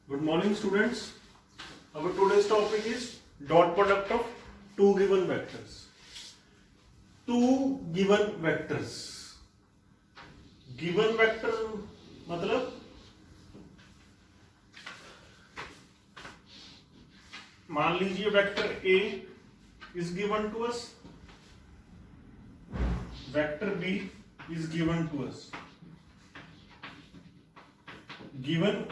Good morning, students. Our today's topic is dot product of two given vectors. Two given vectors. Given vector मतलब मान लीजिए vector A is given to us, vector B is given to us. Given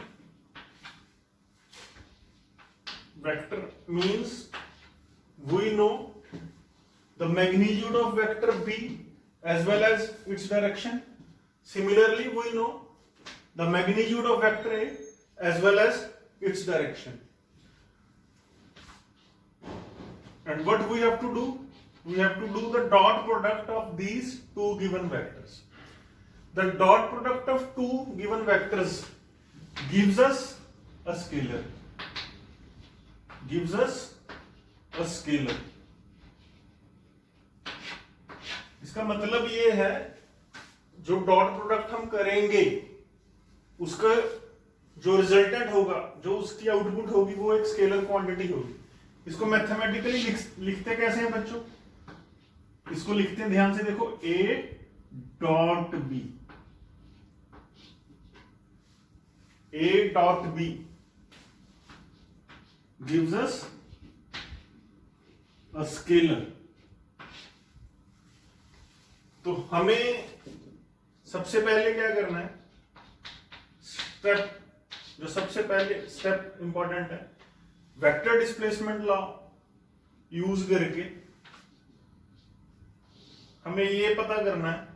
vector means we know the magnitude of vector B as well as its direction. Similarly, we know the magnitude of vector A as well as its direction. And what we have to do? We have to do the dot product of these two given vectors. The dot product of two given vectors gives us a scalar. Gives us a scalar. इसका मतलब ये है जो dot product हम करेंगे उसका जो resultant होगा, जो उसकी आउटपुट होगी, वो एक स्केलर क्वांटिटी होगी. इसको मैथमेटिकली लिखते कैसे हैं बच्चों? इसको लिखते हैं, ध्यान से देखो, A dot B. A dot B gives us a scalar. तो हमें सबसे पहले क्या करना है? जो सबसे पहले स्टेप इंपॉर्टेंट है, वेक्टर डिस्प्लेसमेंट लॉ यूज करके हमें ये पता करना है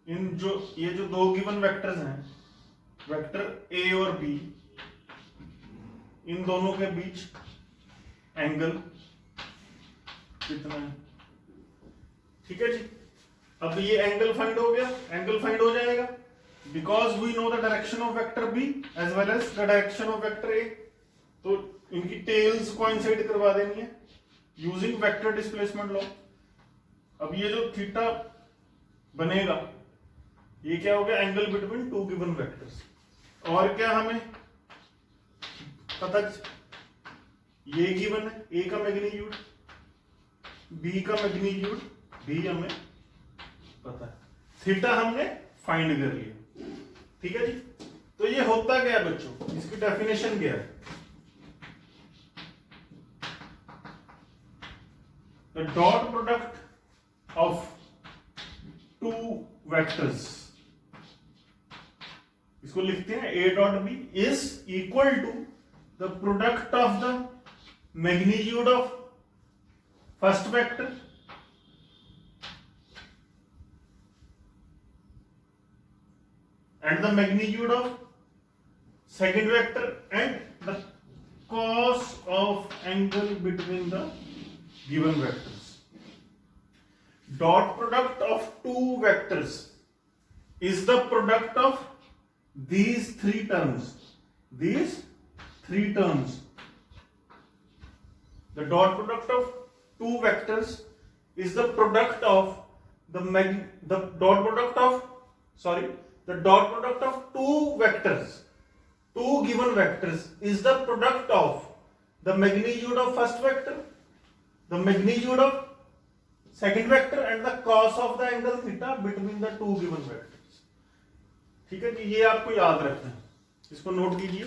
ये जो दो गिवन वेक्टर्स हैं, वेक्टर A और B, इन दोनों के बीच एंगल कितना है. ठीक है जी. अब ये एंगल फाइंड हो गया, एंगल फाइंड हो जाएगा because we know the direction of vector B as well as the direction of vector A. तो इनकी टेल्स कोइंसाइड करवा देनी है यूजिंग वेक्टर डिस्प्लेसमेंट लॉ. अब ये जो थीटा बनेगा, ये क्या हो गया? Angle between two given vectors. और क्या हमें पता, ये गिवन है, A का मैग्नीट्यूड, B का मैग्नीट्यूड भी हमें पता है, थीटा हमने फाइंड कर लिया. ठीक है जी. तो ये होता क्या है बच्चों? इसकी डेफिनेशन क्या है? The dot product of two vectors, इसको लिखते हैं A dot B is equal to the product of the magnitude of first vector and the magnitude of second vector and the cos of angle between the given vectors. Dot product of two vectors is the product of these three terms. The dot product of two vectors is the product of the dot product of two vectors, two given vectors is the product of the magnitude of first vector, the magnitude of second vector and the cos of the angle theta between the two given vectors. ठीक है जी. ये आपको याद रखना है, इसको note कीजिए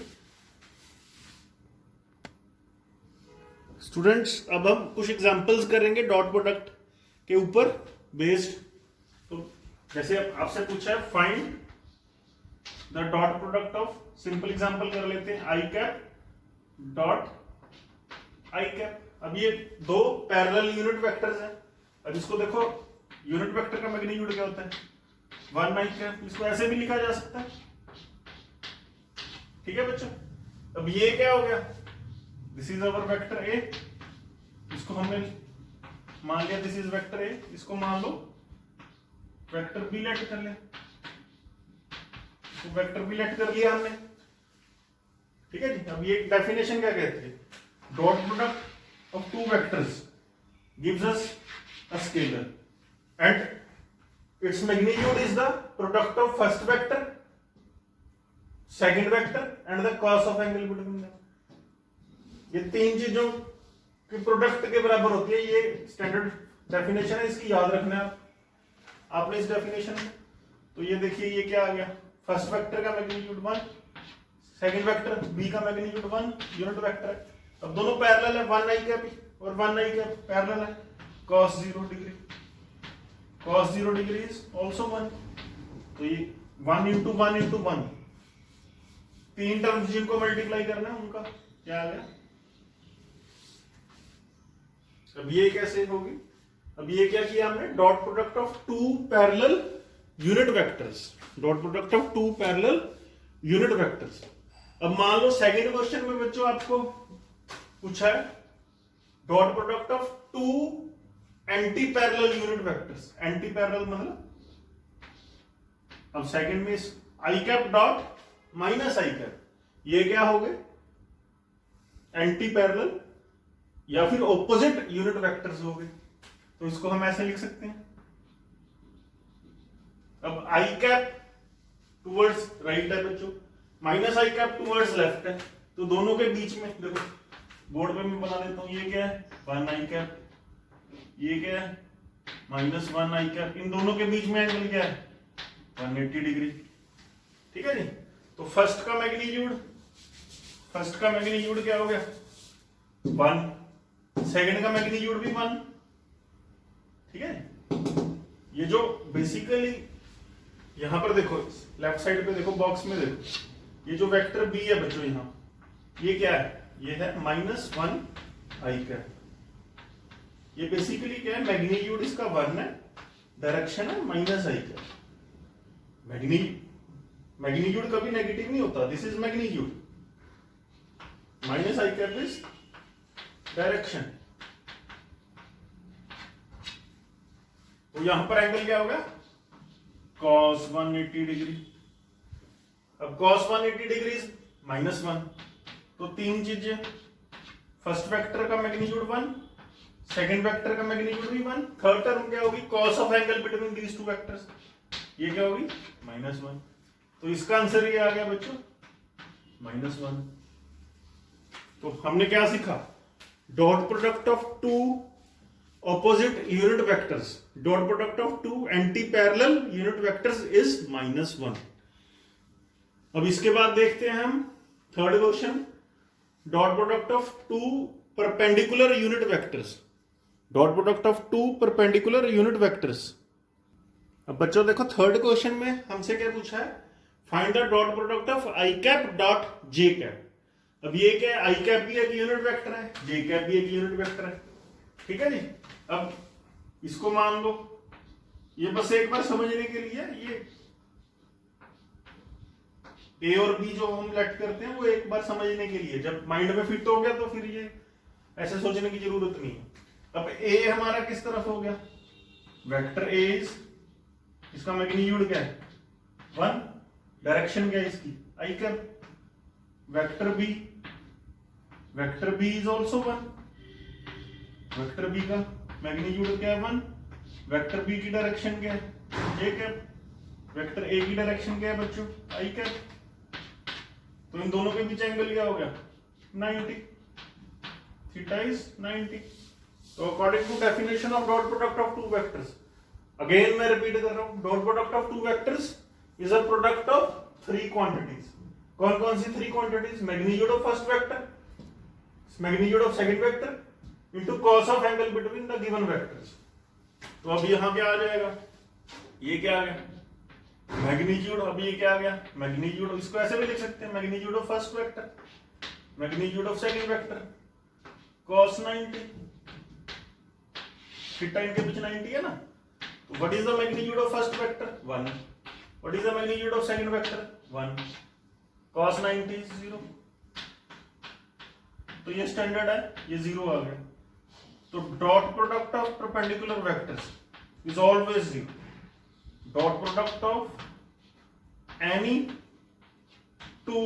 students. अब हम कुछ एग्जांपल्स करेंगे डॉट प्रोडक्ट के ऊपर बेस्ड. तो जैसे आपसे पूछा है find the dot product of, simple example कर लेते हैं, आई कैप डॉट आई कैप. अब ये दो पैरेलल यूनिट वेक्टर्स हैं. अब इसको देखो, यूनिट वेक्टर का मैग्नीट्यूड क्या होता है? 1 आई कैप. इसको ऐसे भी लिखा जा सकता है. ठीक है बच्चों. अब ये क्या हो गया? This is our vector A. इसको हमने मान लिया दिस इज वेक्टर A. इसको मान लो वेक्टर B लेट कर ले. इसको वेक्टर B लेट कर लिया हमने. ठीक है जी. अब ये डेफिनेशन क्या कहती है? Dot product of two vectors gives us a scalar and its magnitude is the product of first vector second vector and the cos of angle between them. ये तीन चीजों के प्रोडक्ट के बराबर होती है। ये स्टैंडर्ड डेफिनेशन है, इसकी याद रखना है आपने इस डेफिनेशन में। तो ये देखिए ये क्या आ गया, फर्स्ट वेक्टर का मैग्नीट्यूड 1, सेकंड वेक्टर b का मैग्नीट्यूड 1 यूनिट वेक्टर है। अब दोनों पैरेलल है, 1 i कैप और 1 i कैप पैरेलल है। cos 0 degree, cos 0 degree is also 1। तो ये 1 इंटू 1 इंटू 1, तीन टर्म्स जिनको मल्टीप्लाई करना है उनका क्या आ गया। अब ये कैसे होगी, अब ये क्या किया हमने, dot product of two parallel unit vectors, dot product of two parallel unit vectors. अब मान लो सेकंड क्वेश्चन में बच्चों आपको पूछा है dot product of two anti parallel unit vectors. Anti parallel मतलब, अब सेकंड में i cap dot minus i cap, ये क्या हो गए, एंटी पैरेलल या फिर ऑपोजिट यूनिट वेक्टर्स हो गए। तो इसको हम ऐसे लिख सकते हैं। अब आई कैप टूवर्ड्स राइट है बच्चों, minus i cap towards left है, तो दोनों के बीच में देखो बोर्ड पे मैं बना देता हूं, ये क्या है 1 आई कैप, ये क्या है -1 आई कैप, इन दोनों के बीच में एंगल क्या है 180 डिग्री। ठीक है जी। तो फर्स्ट का मैग्नीट्यूड क्या हो गया 1, सेकंड का मैग्नीट्यूड भी 1। ठीक है। ये जो बेसिकली यहां पर देखो लेफ्ट साइड पे देखो बॉक्स में देखो, ये जो वेक्टर बी है बच्चों यहां, ये क्या है, ये है -1 आई कैप। ये बेसिकली क्या है, मैग्नीट्यूड इसका 1 है, डायरेक्शन है माइनस आई कैप। मैग्नीट्यूड कभी नेगेटिव नहीं होता, this is magnitude, minus i cap is direction. तो यहां पर एंगल क्या होगा cos 180 डिग्री। अब cos 180 डिग्री -1, तो तीन चीजें, फर्स्ट वेक्टर का मैग्नीट्यूड 1, सेकंड वेक्टर का मैग्नीट्यूड भी 1, थर्ड टर्म क्या होगी cos of angle between these two vectors, ये क्या होगी -1। तो इसका आंसर ये आ गया बच्चों -1। तो हमने क्या सीखा, dot product of two opposite unit vectors, dot product of two anti-parallel unit vectors is -1। अब इसके बाद देखते हैं हम third question, dot product of two perpendicular unit vectors, dot product of two perpendicular unit vectors। अब बच्चों देखो third question में हमसे क्या पूछा है, find the dot product of I cap dot J cap. अब ये क्या है, आई कैप भी एक यूनिट वेक्टर है, जे कैप भी एक यूनिट वेक्टर है। ठीक है जी। अब इसको मान लो, ये बस एक बार समझने के लिए, ये ए और बी जो हम लेट करते हैं वो एक बार समझने के लिए, जब माइंड में फिट हो गया तो फिर ये ऐसे सोचने की जरूरत नहीं है। अब ए हमारा किस तरफ हो गया, वेक्टर ए इज, इसका मैग्नीट्यूड क्या है 1, डायरेक्शन क्या है इसकी i cap. Vector B is also 1, vector B का मैग्नीट्यूड क्या है 1, वेक्टर बी की डायरेक्शन क्या है जे कैप, वेक्टर ए की डायरेक्शन क्या है बच्चों आई कैप। तो इन दोनों के बीच एंगल क्या हो गया 90, थीटा इज 90। तो according to definition of dot product of two vectors, again मैं रिपीट कर रहा हूं, dot product of two vectors is a product of three quantities. कौन कौन सी three quantities, magnitude of first vector, magnitude of second vector into cos of angle between the given vectors. तो अब यहां क्या आ जाएगा, ये क्या आ गया मैग्नीट्यूड, अब ये क्या आ गया मैग्नीट्यूड, इसको ऐसे भी लिख सकते हैं magnitude of first vector, magnitude of second vector cos 90, theta इनके बीच 90 है ना। तो what is the magnitude of first vector 1, what is the magnitude of second vector 1, cos 90 is 0। तो ये स्टैंडर्ड है, ये 0 आ गया। तो dot product of perpendicular vectors is always 0। Dot product of any two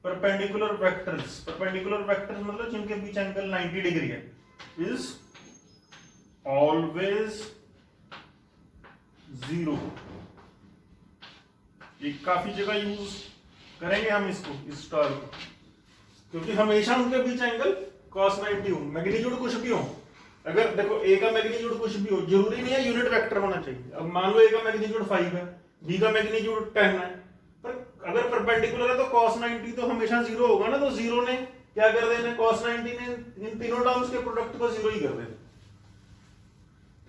perpendicular vectors, perpendicular vectors मतलब जिनके बीच angle 90 degree है, is always 0। ये काफी जगह यूज करेंगे हम इसको, इस स्टार को, क्योंकि हमेशा उनके बीच एंगल cos 90 हो, मैग्नीट्यूड कुछ भी हो। अगर देखो a का मैग्नीट्यूड कुछ भी हो, जरूरी नहीं है यूनिट वेक्टर होना चाहिए। अब मान लो a का मैग्नीट्यूड 5 है, b का मैग्नीट्यूड 10 है, पर अगर परपेंडिकुलर है तो cos 90 तो हमेशा 0 होगा ना। तो 0 ने क्या कर देना, cos 90 ने इन तीनों टर्म्स के प्रोडक्ट को 0 ही कर देना।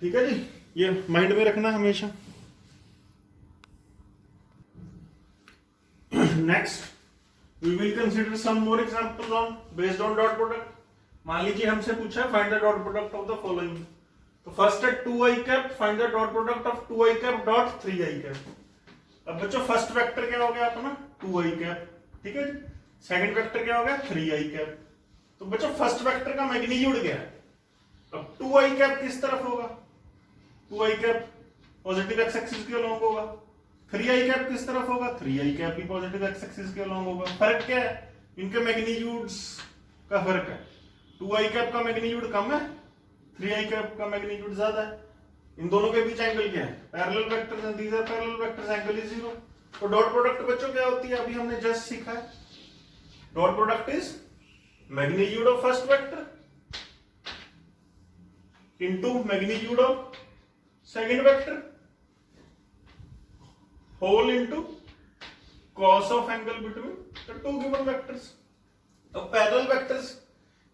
ठीक है जी, ये माइंड में रखना हमेशा। Next we will consider some more examples on based on dot product. मान लीजिए हमसे पूछा है find the dot product of the following. तो फर्स्ट है 2i cap, find the dot product of 2i cap dot 3i cap. अब बच्चों first vector क्या हो गया अपना 2i कैप, ठीक है जी। सेकंड वेक्टर क्या हो गया 3i कैप। तो बच्चों फर्स्ट वेक्टर का मैग्नीट्यूड क्या है। अब 2i कैप किस तरफ होगा, 2i cap positive x axis के अलोंग होगा। 3i कैप किस तरफ होगा, 3i कैप भी पॉजिटिव एक्स एक्सिस के अलोंग होगा। फर्क क्या है, इनके मैग्नीट्यूड्स का फर्क है। 2i कैप का मैग्नीट्यूड कम है, 3i कैप का मैग्नीट्यूड ज्यादा है। इन दोनों के बीच एंगल क्या है, parallel vectors and these are parallel vectors, angle is 0। तो डॉट प्रोडक्ट बच्चों क्या होती है, अभी हमने जस्ट सीखा है। Dot product is magnitude of first vector into magnitude of second vector whole into cos of angle between the two given vectors. तो पैरेलल वेक्टर्स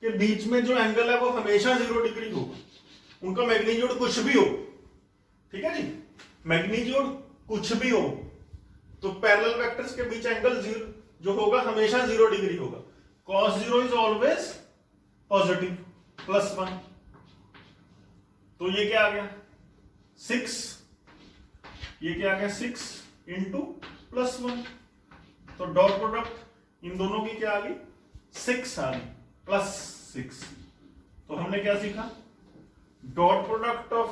के बीच में जो एंगल है वो हमेशा 0 डिग्री होगा, उनका मैग्नीट्यूड कुछ भी हो। ठीक है जी, मैग्नीट्यूड कुछ भी हो तो पैरेलल वेक्टर्स के बीच एंगल जो होगा हमेशा 0 डिग्री होगा। cos 0 is always positive +1। तो ये क्या आ गया 6, ये क्या आ गया 6 इंटू +1। तो डॉट प्रोडक्ट इन दोनों की क्या आ गई 6 आ गई +6। तो हमने क्या सीखा, dot product of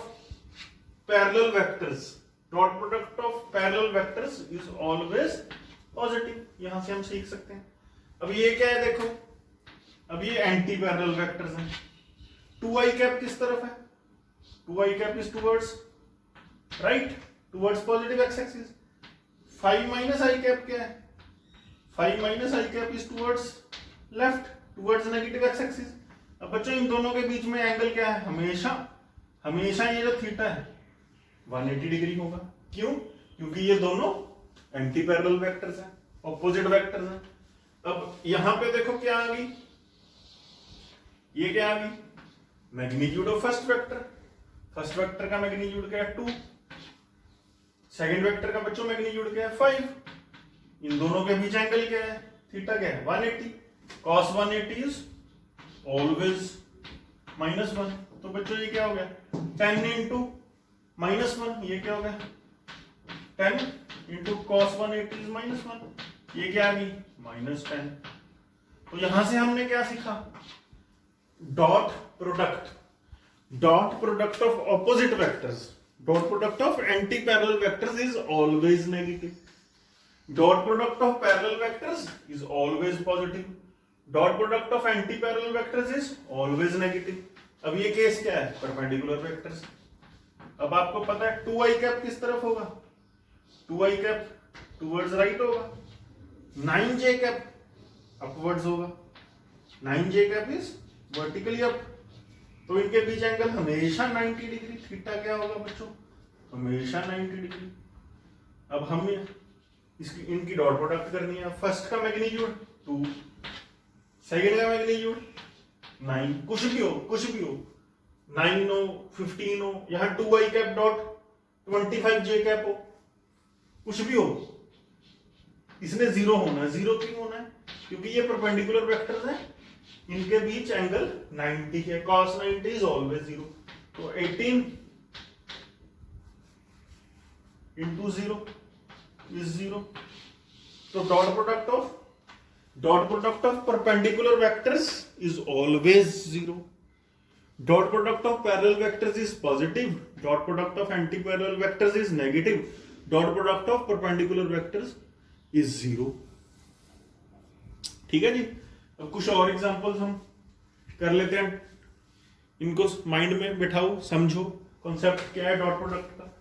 parallel vectors, dot product of parallel vectors is always positive. यहां से हम सीख सकते हैं। अब ये क्या है देखो, अब ये एंटी पैरेलल वेक्टर्स हैं। 2i कैप किस तरफ है, 2i cap is towards right, towards positive x axis. 5 minus i cap क्या है, 5 minus i cap is towards left, towards negative x axis. अब बच्चों इन दोनों के बीच में एंगल क्या है, हमेशा ये जो थीटा है 180 डिग्री होगा। क्यों, क्योंकि ये दोनों एंटी पैरेलल वेक्टर्स हैं, ऑपोजिट वेक्टर्स हैं। अब यहां पे देखो क्या आ गई, ये क्या आ गई magnitude of first vector. First vector का मैग्नीट्यूड क्या है 2, सेकंड वेक्टर का बच्चों मैग्नीट्यूड क्या है 5। इन दोनों के बीच एंगल क्या है, थीटा क्या है 180। cos 180 is always -1। तो बच्चों ये क्या हो गया 10 इंटू -1, ये क्या हो गया 10 इंटू cos 180 इज -1, ये क्या आ गई -10। तो यहां से हमने क्या सीखा, dot product of opposite vectors, dot product of anti parallel vectors is always negative, dot product of parallel vectors is always positive, dot product of anti parallel vectors is always negative. अब ये case क्या है, perpendicular vectors. अब आपको पता है 2i cap किस तरफ होगा, 2i कैप टुवर्ड्स राइट होगा, 9j कैप अपवर्ड्स होगा, 9j cap is vertically up. तो इनके बीच एंगल हमेशा 90 डिग्री, थीटा क्या होगा बच्चों हमेशा 90 डिग्री। अब हम इसकी इनकी डॉट प्रोडक्ट करनी है। फर्स्ट का मैग्नीट्यूड 2, सेकंड का मैग्नीट्यूड 9, कुछ भी हो 9 हो 15 हो, यहां 2i cap dot 25j cap हो, कुछ भी हो, इसने 0 होना है। 0 क्यों होना है, क्योंकि ये परपेंडिकुलर वेक्टर्स हैं, इनके बीच एंगल 90 है, cos 90 इज ऑलवेज 0। तो 18 इंटू 0 इज 0। तो dot product of perpendicular vectors is always 0, dot product of parallel vectors is positive, dot product of anti parallel vectors is negative, dot product of perpendicular vectors is 0। ठीक है जी। अब कुछ और examples हम कर लेते हैं, इनको माइंड में बिठाओ, समझो कॉन्सेप्ट क्या है डॉट प्रोडक्ट का।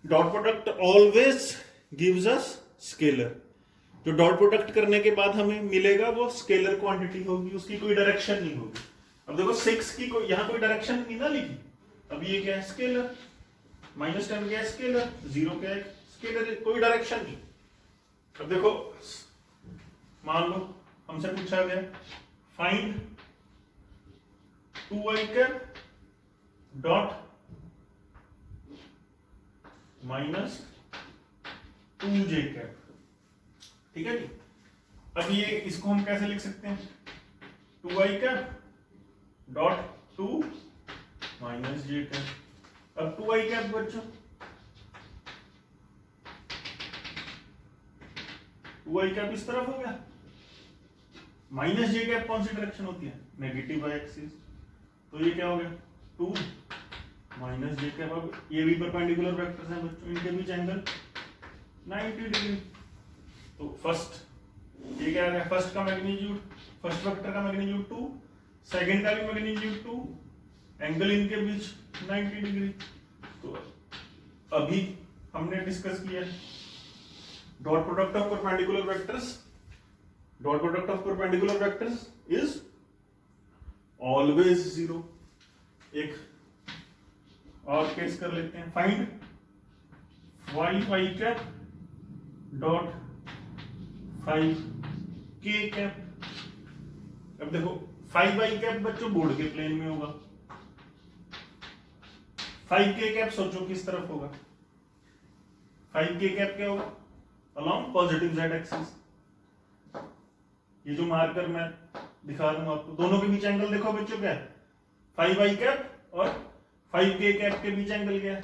Dot product always gives us scalar, जो डॉट प्रोडक्ट करने के बाद हमें मिलेगा वो स्केलर क्वांटिटी होगी, उसकी कोई डायरेक्शन नहीं होगी। अब देखो 6 की यहाँ कोई डायरेक्शन नहीं ना लिखी, अब ये क्या है स्केलर, -10 क्या है स्केलर, 0 क्या है स्केलर, कोई डायरेक्शन नहीं। अब देखो मान लो हमसे पूछा गया find 2i cap dot -2j cap, ठीक है जी। अब ये इसको हम कैसे लिख सकते हैं, 2i cap dot 2 -j cap. अब 2i कैप बच्चों, 2i कैप इस तरफ हो गया, -j कैप कौन सी डायरेक्शन होती है, नेगेटिव y एक्सिस, तो ये क्या हो गया 2 -j कैप। अब ये भी परपेंडिकुलर वेक्टर्स हैं बच्चों, इनके बीच एंगल 90 डिग्री। तो फर्स्ट ये क्या आ गया, फर्स्ट का मैग्नीट्यूड, फर्स्ट वेक्टर का मैग्नीट्यूड 2, सेकंड का भी मैग्नीट्यूड 2, एंगल इनके बीच 90 डिग्री। तो अभी हमने डिस्कस किया dot product of perpendicular vectors, dot product of perpendicular vectors is always 0। एक और केस कर लेते हैं, find 5i cap dot 5k cap. अब देखो 5i कैप बच्चों बोर्ड के प्लेन में होगा, 5k कैप सोचो किस तरफ होगा, 5k कैप क्या होगा, अलोंग पॉजिटिव z एक्सिस। ये जो मार्कर मैं दिखा रहा हूं आपको, दोनों के बीच एंगल देखो बच्चों क्या है, 5i कैप और 5k कैप के बीच एंगल क्या है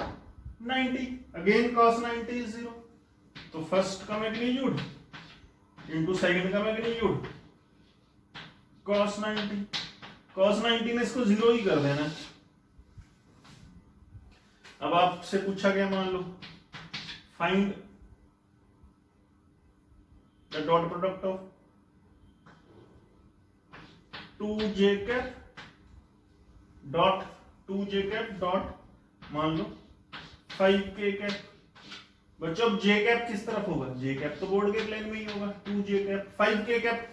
90, अगेन cos 90 इज 0। तो फर्स्ट का मैग्नीट्यूड इंटू सेकंड का मैग्नीट्यूड cos 90, cos 90 में इसको 0 ही कर देना। अब आपसे पूछा गया मान लो find the dot product of 2j cap dot 2j cap dot मान लो 5k कैप। बच्चों अब j कैप किस तरफ होगा, j कैप तो बोर्ड के प्लेन में ही होगा, 2j कैप 5k कैप,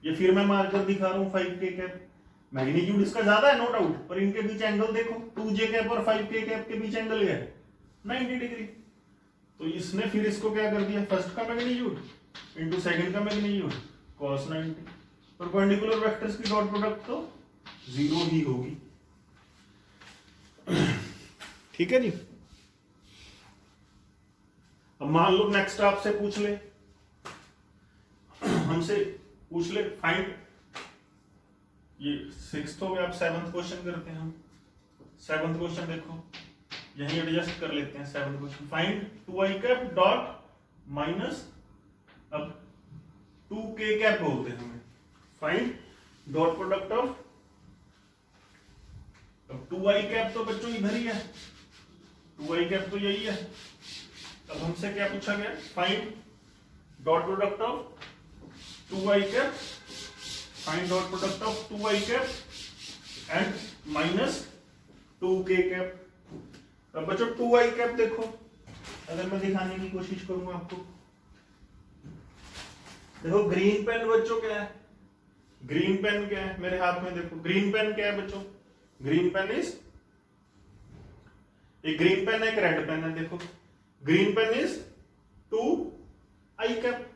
ये फिर मैं मार्कर दिखा रहा हूं 5k कैप, मैग्नीट्यूड इसका ज्यादा है नो डाउट, पर इनके बीच एंगल देखो 2j कैप और 5k कैप के बीच एंगल क्या है 90 डिग्री। तो इसने फिर इसको क्या कर दिया, फर्स्ट का मैग्नीट्यूड इंटू सेकंड का मैग्नीट्यूड cos 90, परपेंडिकुलर वेक्टर्स की डॉट प्रोडक्ट तो 0 ही होगी, ठीक है जी। अब मान लो नेक्स्ट आपसे पूछ ले, हमसे पूछ ले फाइंड, ये 6th हो गया, अब 7th क्वेश्चन करते हैं हम। 7th क्वेश्चन देखो यहीं एडजस्ट कर लेते हैं, 7th question find 2i cap dot minus, अब 2k कैप बोलते हैं हमें, फाइंड डॉट प्रोडक्ट ऑफ, अब 2i कैप तो बच्चों इधर ही है, 2i कैप तो यही है। अब हमसे क्या पूछा गया, find dot product of 2i cap, find dot product of 2i cap and minus 2k cap. अब बच्चों 2i कैप देखो, अगर मैं दिखाने की कोशिश करूंगा आपको, देखो ग्रीन पेन बच्चों क्या है, ग्रीन पेन क्या है मेरे हाथ में, देखो ग्रीन पेन क्या है बच्चों, ग्रीन पेन इज, एक ग्रीन पेन है एक रेड पेन है, देखो green pen is 2i cap,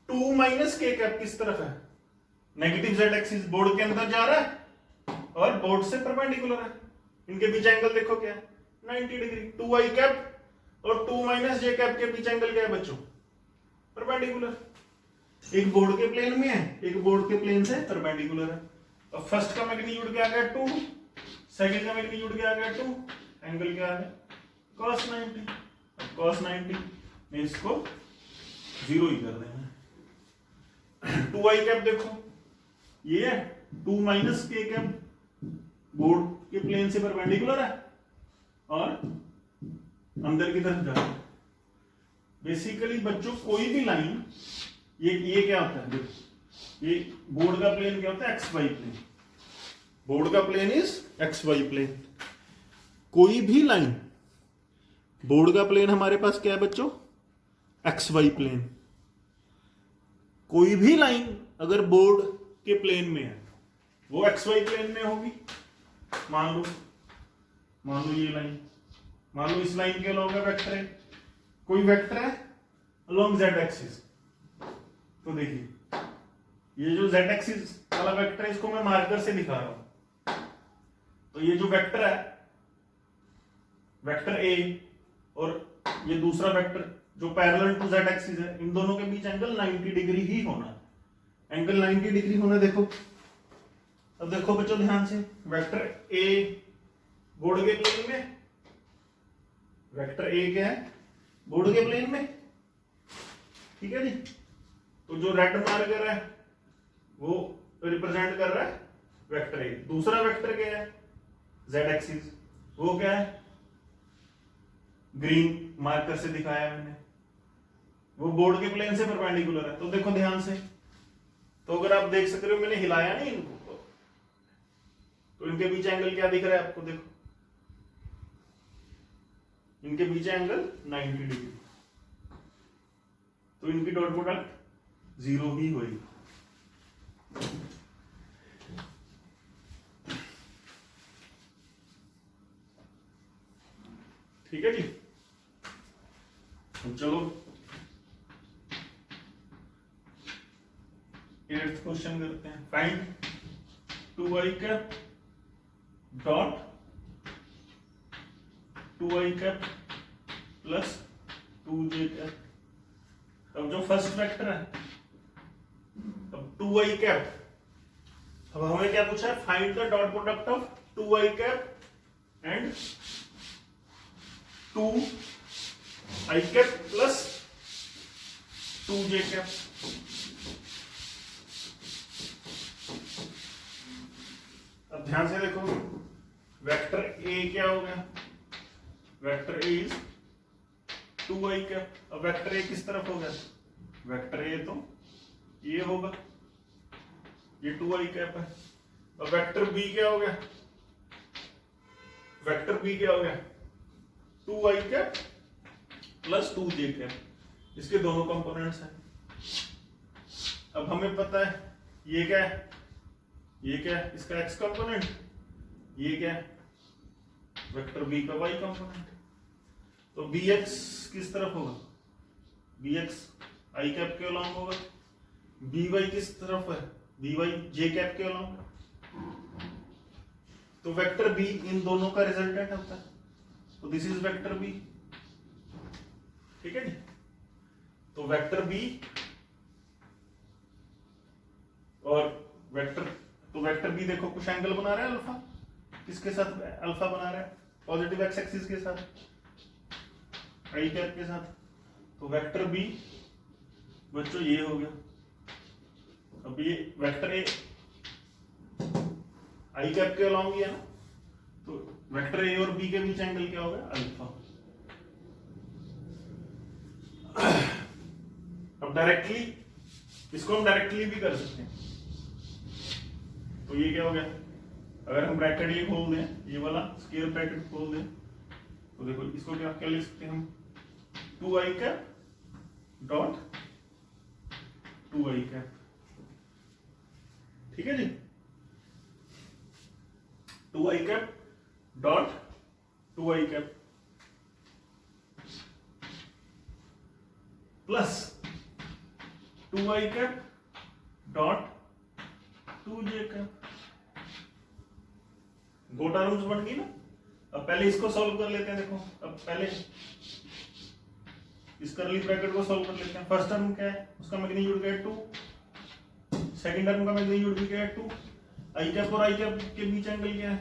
2 minus k cap किस तरफ है, नेगेटिव z एक्सिस, बोर्ड के अंदर जा रहा है और बोर्ड से परपेंडिकुलर है, इनके बीच एंगल देखो क्या है 90 डिग्री। 2i कैप और 2 माइनस j कैप के बीच एंगल क्या है बच्चों, परपेंडिकुलर, एक बोर्ड के प्लेन में है एक बोर्ड के प्लेन से परपेंडिकुलर है। अब फर्स्ट का मैग्नीट्यूड क्या आ गया 2, सेकंड का मैग्नीट्यूड क्या आ गया 2, एंगल क्या आ गया cos 90, cos 90 में इसको 0 ही कर देना। 2i कैप देखो ये है 2 माइनस k कैप, बोर्ड के प्लेन से परपेंडिकुलर है और अंदर की तरफ जा रहा है। बेसिकली बच्चों कोई भी लाइन, ये क्या होता है, देखो ये बोर्ड का प्लेन क्या होता है एक्स वाई प्लेन, बोर्ड का plane is x y plane, कोई भी लाइन, बोर्ड का प्लेन हमारे पास क्या है बच्चों एक्स वाई प्लेन, कोई भी लाइन अगर बोर्ड के प्लेन में है वो एक्स वाई प्लेन में होगी। मान लो ये लाइन, मान लो इस लाइन के अलॉन्ग वेक्टर है, कोई वेक्टर है अलॉन्ग जेड एक्सिस, तो देखिए ये जो जेड एक्सिस वाला वेक्टर है इसको मैं मार्कर से दिखा रहा हूं। तो ये जो वेक्टर है, वेक्टर ए, और ये दूसरा वेक्टर जो पैरेलल टू जेड एक्सिस है, इन दोनों के बीच एंगल 90 डिग्री ही होना है। एंगल 90 डिग्री होना, देखो अब देखो बच्चों ध्यान से, वेक्टर ए बोर्ड के प्लेन में, वेक्टर ए क्या है बोर्ड के प्लेन में, ठीक है जी। तो जो रेड मार्कर है वो रिप्रेजेंट कर रहा है वेक्टर ए। दूसरा वेक्टर क्या है जेड एक्सिस, वो क्या है ग्रीन मार्कर से दिखाया मैंने, वो बोर्ड के प्लेन से परपेंडिकुलर है। तो देखो ध्यान से, तो अगर आप देख सक रहे हो मैंने हिलाया नहीं इनको, तो इनके बीच एंगल क्या दिख रहा है आपको, देखो इनके बीच एंगल 90 डिग्री, तो इनकी डॉट प्रोडक्ट 0 ही होगी। ठीक है जी। तो चलो 8th क्वेश्चन करते हैं। Find 2i cap dot 2i cap plus 2j cap. अब जो फर्स्ट वेक्टर है, अब 2i कैप, अब हमें क्या पूछा है, find the dot product of 2i cap and 2i cap plus 2j cap. अब ध्यान से देखो, वेक्टर ए क्या हो गया, vector A is 2i cap. अब वेक्टर ए किस तरफ हो गया, वेक्टर ए तो ये होगा, ये 2i कैप है। अब वेक्टर बी क्या हो गया, वेक्टर बी क्या हो गया 2i cap plus 2j cap. इसके दोनों कंपोनेंट्स हैं। अब हमें पता है ये क्या है, ये क्या है इसका x कंपोनेंट, ये क्या है वेक्टर b का y कंपोनेंट। तो bx किस तरफ होगा, bx i कैप के अलॉन्ग होगा, by किस तरफ है, by j कैप के अलॉन्ग। तो वेक्टर b इन दोनों का रिजल्टेंट होता है, तो दिस इज वेक्टर b। ठीक है जी। तो वेक्टर b और वेक्टर, तो वेक्टर b देखो कुछ एंगल बना रहा है अल्फा, किसके साथ अल्फा बना रहा है, पॉजिटिव एक्स एक्सिस के साथ, आई कैप के साथ। तो वेक्टर b बच्चों ये हो गया। अब ये वेक्टर ए आई कैप के अलॉन्ग ही है ना, तो वेक्टर ए और बी के बीच एंगल क्या होगा अल्फा। अब डायरेक्टली इसको हम डायरेक्टली भी कर सकते हैं। तो ये क्या हो गया, अगर हम ब्रैकेट ये खोल दें, ये वाला स्क्वायर ब्रैकेट खोल दें, तो देखो इसको क्या क्या लिख सकते हैं हम, 2i cap dot 2i cap. ठीक है जी, 2i cap dot 2i cap plus 2i cap dot 2j cap. दो टर्म्स बन गई ना। अब पहले इसको सॉल्व कर लेते हैं। देखो अब पहले इस कर्ली ब्रैकेट को सॉल्व कर लेते हैं। फर्स्ट टर्म क्या है, उसका मैग्नीट्यूड क्या है 2, सेकंड टर्म का मैग्नीट्यूड भी क्या है 2, आई कैप और आई कैप के बीच एंगल क्या है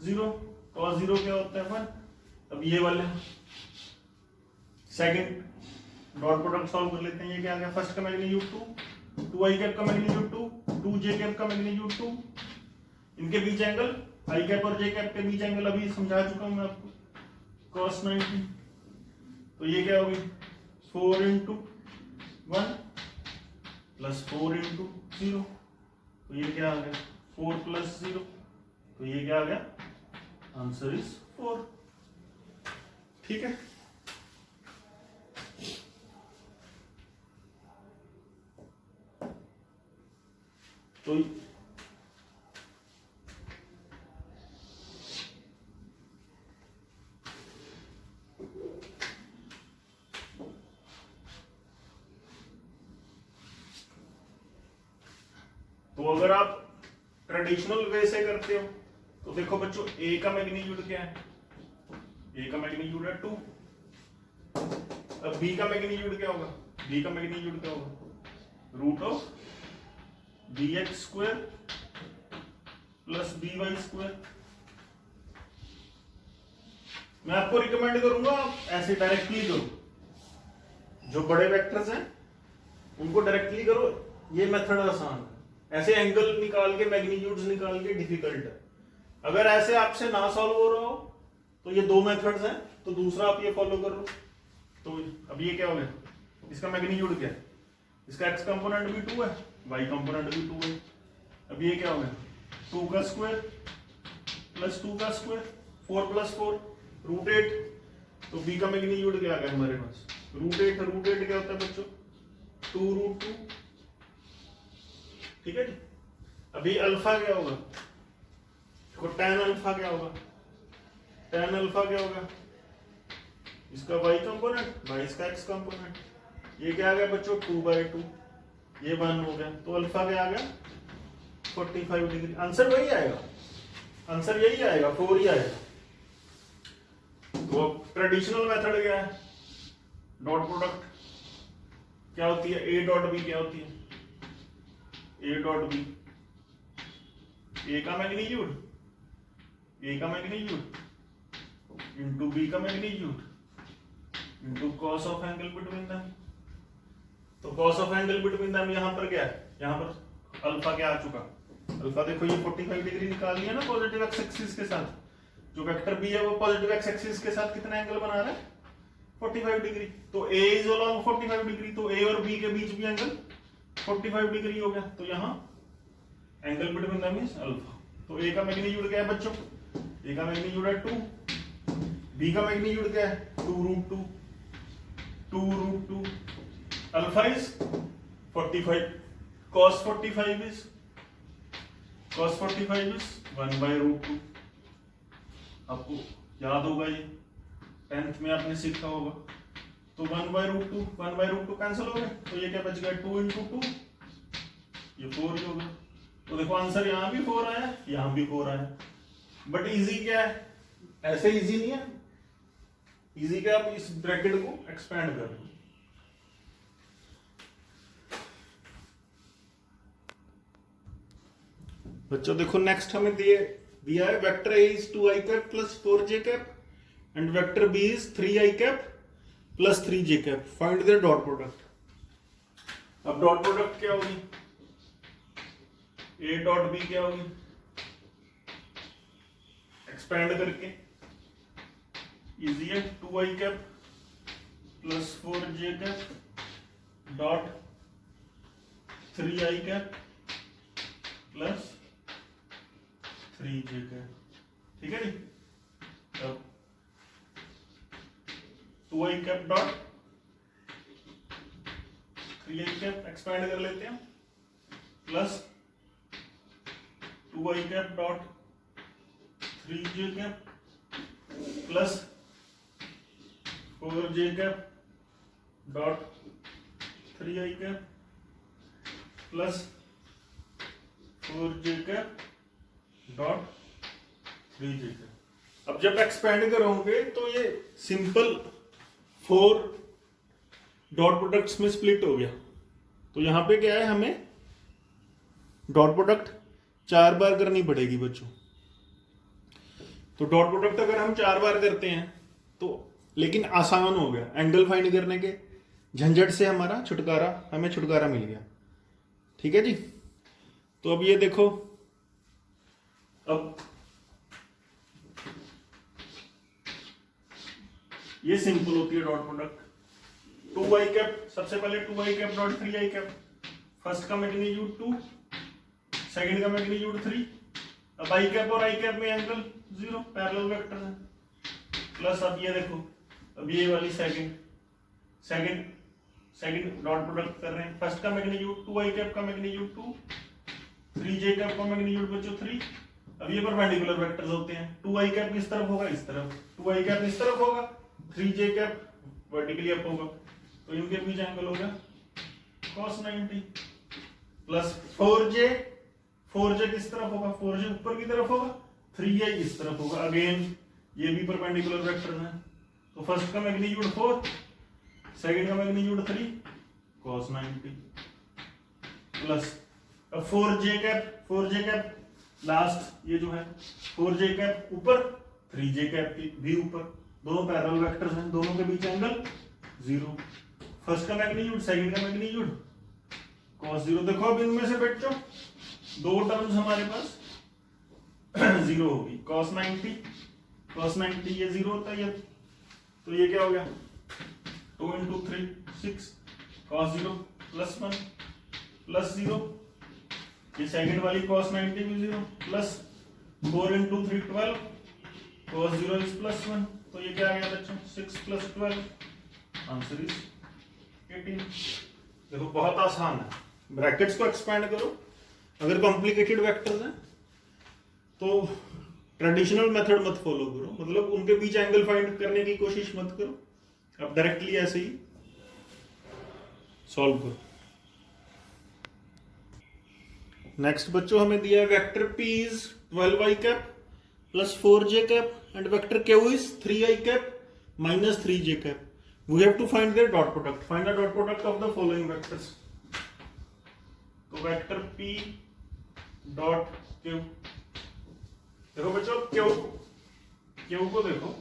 0, cos 0 क्या होता है 1। अब ये वाले सेकंड डॉट प्रोडक्ट सॉल्व कर लेते हैं। ये क्या आ गया, फर्स्ट का मैग्नीट्यूड 2 आई कैप का मैग्नीट्यूड 2 जे कैप का मैग्नीट्यूड 2, इनके बीच एंगल आई कैप और जे कैप के बीच एंगल अभी समझा चुका हूं मैं आपको cos 90। तो ये क्या होगी 4 into 1 प्लस 4 into 0, तो ये क्या आ गया 4 plus 0, तो ये क्या आ गया आंसर इज 4। ठीक है। तो अगर आप ट्रेडिशनल वे से करते हो तो देखो बच्चों, ए का मैग्नीट्यूड क्या है? ए का मैग्नीट्यूड है 2। अब बी का मैग्नीट्यूड क्या होगा? बी का मैग्नीट्यूड क्या होगा? Root of b x square plus b y square. मैं आपको रिकमेंड करूंगा आप ऐसे डायरेक्टली करो, जो बड़े वेक्टर्स हैं उनको डायरेक्टली करो, ये मेथड आसान है। ऐसे एंगल निकाल के मैग्नीट्यूड्स निकाल के डिफिकल्ट है। अगर ऐसे आपसे ना सॉल्व हो रहा हो तो ये दो मेथड्स हैं, तो दूसरा आप ये फॉलो कर लो। तो अब ये क्या हो गया? इसका मैग्नीट्यूड क्या है? इसका x कंपोनेंट भी 2 है, y कंपोनेंट भी 2 है। अब ये क्या हो गया? 2 का स्क्वायर प्लस 2 का स्क्वायर, 4 प्लस 4 रूट 8। तो b का मैग्नीट्यूड क्या आ गया हमारे पास? रूट 8। रूट 8 क्या होता है बच्चों? 2 रूट 2। ठीक है जी। अभी अल्फा क्या होगा? देखो tan अल्फा क्या होगा? tan अल्फा क्या होगा? इसका y कंपोनेंट बाई इसका x कंपोनेंट। ये क्या आ गया बच्चों? 2/2। ये 1 हो गया, तो अल्फा क्या आ गया? 45 डिग्री। आंसर वही आएगा, आंसर यही आएगा, 4 ही आएगा। तो ट्रेडिशनल मेथड क्या है? डॉट प्रोडक्ट क्या होती है? ए डॉट बी क्या होती है? ए डॉट बी, ए का मैग्नीट्यूड, ए का मैग्नीट्यूड इंटू बी का magnitude into cos of angle between them. तो cos of angle between them यहां पर क्या है? यहां पर अल्फा क्या आ चुका? अल्फा देखो ये 45 डिग्री निकाल लिया ना पॉजिटिव एक्स एक्सिस के साथ। जो वेक्टर बी है वो पॉजिटिव एक्स एक्सिस के साथ कितना एंगल बना रहा है? 45 डिग्री। तो ए इज अलोंग 45 डिग्री, तो ए और बी के बीच भी एंगल 45 डिग्री हो गया। तो यहां angle between them is alpha. तो ए का मैग्नीट्यूड क्या है बच्चों? ए का मैग्नीट्यूड है 2। बी का मैग्नीट्यूड क्या है? 2 root 2। 2 root 2। Alpha is 45। cos 45 is 1/√2। आपको याद होगा, ये 10th में आपने सीखा होगा। तो 1/√2 कैंसिल हो गए, तो ये क्या बच गया? 2 × 2, ये 4 ही होगा। तो देखो आंसर यहां भी 4 आया, यहां भी 4 आया। बट इजी क्या है? ऐसे इजी नहीं है। इजी क्या, आप इस ब्रैकेट को एक्सपेंड कर लो। बच्चों देखो नेक्स्ट हमें दिया है vector A is 2i cap plus 4j cap and vector B is 3i cap plus 3j cap. Find the dot product. अब डॉट प्रोडक्ट क्या होगी? ए डॉट बी क्या होगी? एक्सपेंड करके इजी है, 2i cap plus 4j cap dot 3i cap plus 3j cap. ठीक है जी। अब 2i cap dot 3i cap expand कर लेते हैं plus 2i cap dot 3j cap plus 4j cap dot 3i cap plus 4j cap dot 3j cap. अब जब expand करोगे तो ये सिंपल 4 डॉट प्रोडक्ट्स में स्प्लिट हो गया। तो यहां पे क्या है, हमें डॉट प्रोडक्ट 4 बार करनी पड़ेगी बच्चों। तो डॉट प्रोडक्ट अगर हम 4 बार करते हैं तो, लेकिन आसान हो गया, एंगल फाइंड करने के झंझट से हमें छुटकारा मिल गया। ठीक है जी। तो अब ये देखो, अब ये सिंपल होती है डॉट प्रोडक्ट। 2i कैप, सबसे पहले 2i cap dot 3i cap. First का मैग्नीट्यूड 2, सेकंड का मैग्नीट्यूड 3। अब i कैप और i कैप में एंगल 0, पैरेलल वेक्टर है। प्लस अब ये देखो, अब ये वाली सेकंड डॉट प्रोडक्ट कर रहे हैं। फर्स्ट का मैग्नीट्यूड 2i कैप का मैग्नीट्यूड 2, 3j कैप का मैग्नीट्यूड बच्चों 3। अब ये परपेंडिकुलर वेक्टर्स होते हैं। 2i कैप किस तरफ होगा, इस तरफ, 2i कैप इस तरफ होगा, 3j कैप वर्टिकली अप होगा, तो इनके बीच एंगल हो गया cos 90 प्लस 4j किस तरफ होगा, 4j ऊपर की तरफ होगा, 3i इस तरफ होगा, अगेन ये भी परपेंडिकुलर वेक्टर्स हैं, तो फर्स्ट का मैग्नीट्यूड 4, सेकंड का मैग्नीट्यूड 3 cos 90 प्लस अब 4j कैप लास्ट ये जो है 4j कैप ऊपर, 3j कैप भी ऊपर, दोनों पैरेलल वेक्टर्स हैं, दोनों के बीच एंगल 0, फर्स्ट का मैग्नीट्यूड सेकंड का मैग्नीट्यूड cos 0। देखो अब इनमें से बच्चों दो टर्म्स हमारे पास 0 होगी, cos 90 ये 0 होता है, ये तो ये क्या हो गया 2 into 3 6 cos 0 प्लस 1 प्लस 0, ये सेकंड वाली cos 90 भी 0 plus 4 into 3 12 cos 0 is plus 1, तो ये क्या आ गया बच्चों 6 plus 12, आंसर इज 18। देखो बहुत आसान है, ब्रैकेट्स को एक्सपैंड करो, अगर कॉम्प्लिकेटेड वेक्टर्स हैं तो ट्रेडिशनल मेथड मत फॉलो करो, मतलब उनके बीच एंगल फाइंड करने की कोशिश मत करो, अब डायरेक्टली ऐसे ही सॉल्व करो। नेक्स्ट बच्चों हमें दिया है vector p is 12i cap plus 4j cap and vector q is 3i cap minus 3j cap. We have to find their dot product, find the dot product of the following vectors. तो vector p dot q, देखो बच्चों q को देखो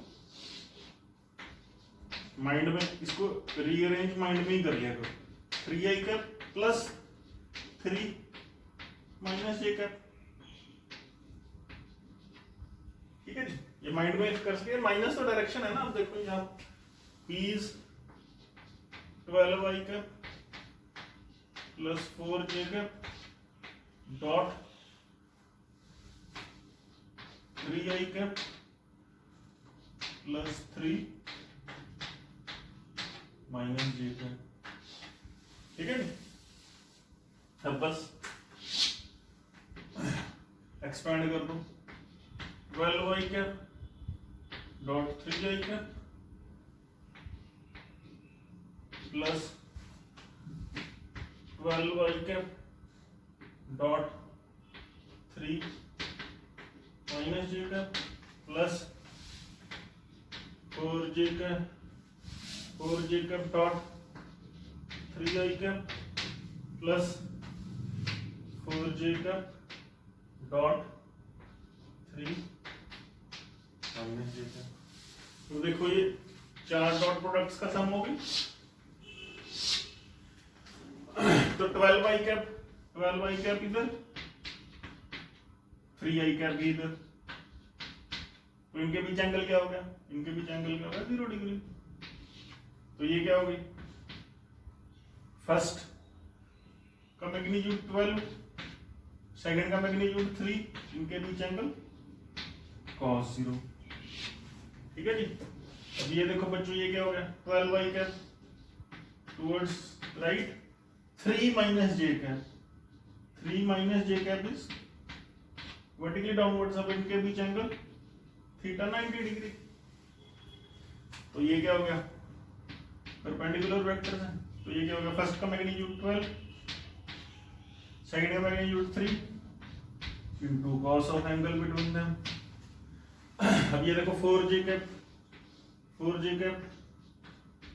mind में, इसको rearrange mind में ही कर लिया करो, 3i cap plus 3 minus j cap, ठीक है जी, ये माइंड में कर सके, माइनस तो डायरेक्शन है ना, अब देखो यहाँ p is 12i cap plus 4j cap dot 3i cap plus 3 minus j cap, ठीक है जी। अब बस एक्सपैंड कर दो, 12i cap dot 3i cap plus 12i cap dot 3 minus j cap plus 4j cap dot 3i cap plus 4j cap dot 3 minus j cap. तो देखो ये चार डॉट प्रोडक्ट्स का सम होगी, तो 12i कैप इधर, 3i कैप इधर, तो इनके बीच एंगल क्या हो गया, इनके बीच एंगल क्या हो गया 0 डिग्री। तो ये क्या हो गई, फर्स्ट का मैग्नीट्यूड 12, सेकंड का मैग्नीट्यूड 3, इनके बीच एंगल cos 0, ठीक है जी। अब ये देखो बच्चों ये क्या हो गया 12i cap towards right, 3 minus j cap, 3 minus j cap is vertically downwards, अब इनके बीच एंगल थीटा 90 डिग्री। तो ये क्या हो गया परपेंडिकुलर वेक्टर्स हैं, तो ये क्या हो गया फर्स्ट का मैग्नीट्यूड 12, सेकंड का magnitude 3 into cos of angle between them. अब ये देखो 4j cap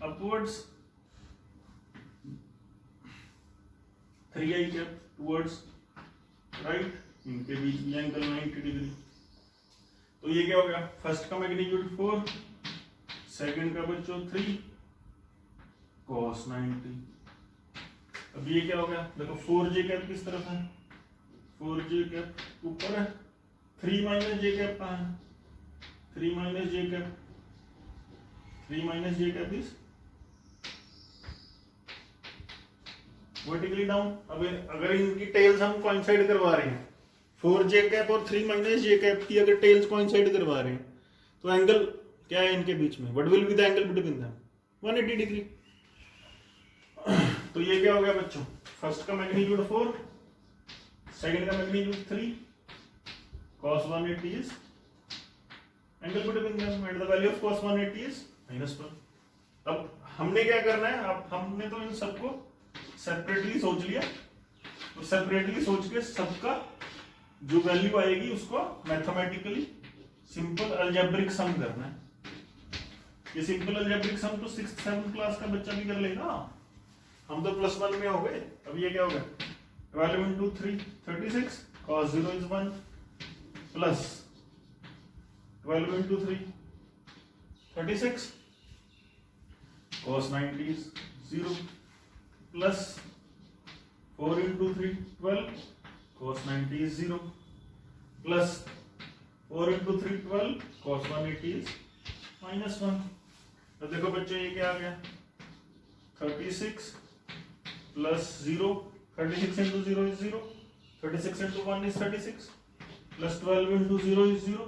upwards, 3i cap towards right, इनके बीच भी एंगल 90 डिग्री। तो ये क्या हो गया फर्स्ट का मैग्नीट्यूड 4, सेकंड का बच्चों 3 cos 90। अब ये क्या हो गया देखो 4j कैप किस तरफ है, 4j कैप ऊपर है, 3 माइनस j कैप कहाँ है, 3 minus j cap, 3 minus j cap is vertically down. अब अगर इनकी टेल्स हम कोइंसाइड करवा रहे हैं, 4j कैप और 3 माइनस j कैप की अगर टेल्स कोइंसाइड करवा रहे हैं, तो एंगल क्या है इनके बीच में, what will be the angle between them 180 degree. तो ये क्या हो गया बच्चों फर्स्ट का मैग्नीट्यूड 4, सेकंड का magnitude 3 cos 180 is angle between them and the value of cos 180 is -1. अब हमने क्या करना है, अब हमने तो इन सबको सेपरेटली सोच लिया, तो सेपरेटली सोच के सबका जो वैल्यू आएगी उसको मैथमेटिकली सिंपल अलजेब्रिक सम करना है। ये सिंपल अलजेब्रिक सम तो 6th 7th क्लास का बच्चा भी कर लेगा, हम तो +1 में हो गए। अब ये क्या होगा, 12 into 3 36 cos 0 is 1 plus 12 into 3 36 cos 90 is 0 plus 4 into 3 12 cos 90 is 0 plus 4 into 3 12 cos 180 is -1। तो देखो बच्चों ये क्या आ गया, 36 plus 0, 36 into 0 is 0, 36 into 1 is 36 plus 12 into 0 is 0,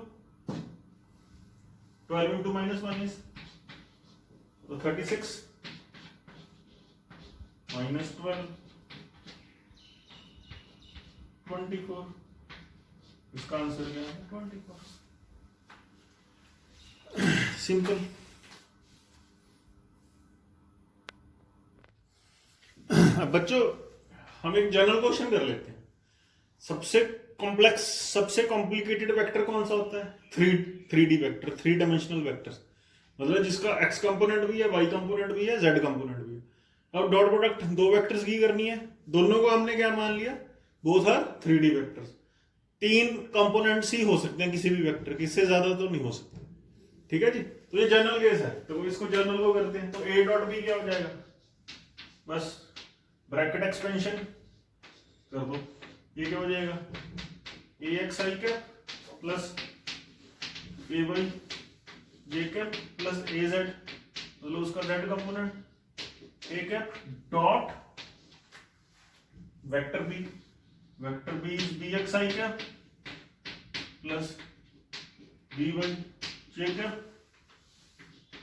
12 into -1 is, so 36 minus 12 24, इसका आंसर क्या है 24। सिंपल। बच्चों हम एक जनरल क्वेश्चन कर लेते हैं। सबसे कॉम्प्लेक्स, सबसे कॉम्प्लिकेटेड वेक्टर कौन सा होता है, 3D वेक्टर, 3 डायमेंशनल वेक्टर, मतलब जिसका x कंपोनेंट भी है, y कंपोनेंट भी है, z कंपोनेंट भी है। अब डॉट प्रोडक्ट दो वेक्टर्स की करनी है, दोनों को हमने क्या मान लिया, both are 3D vectors. 3 components ही हो सकते हैं किसी भी वेक्टर के, इससे ज्यादा तो नहीं हो सकते। ठीक है जी, तो ये जनरल केस है, तो इसको जनरल को करते हैं। तो a डॉट b क्या हो जाएगा, बस ब्रैकेट एक्सपेंशन कर दो, ये क्या हो जाएगा, ax i cap plus ay j cap plus az, मतलब उसका z component a cap dot vector b is bx i cap plus by j cap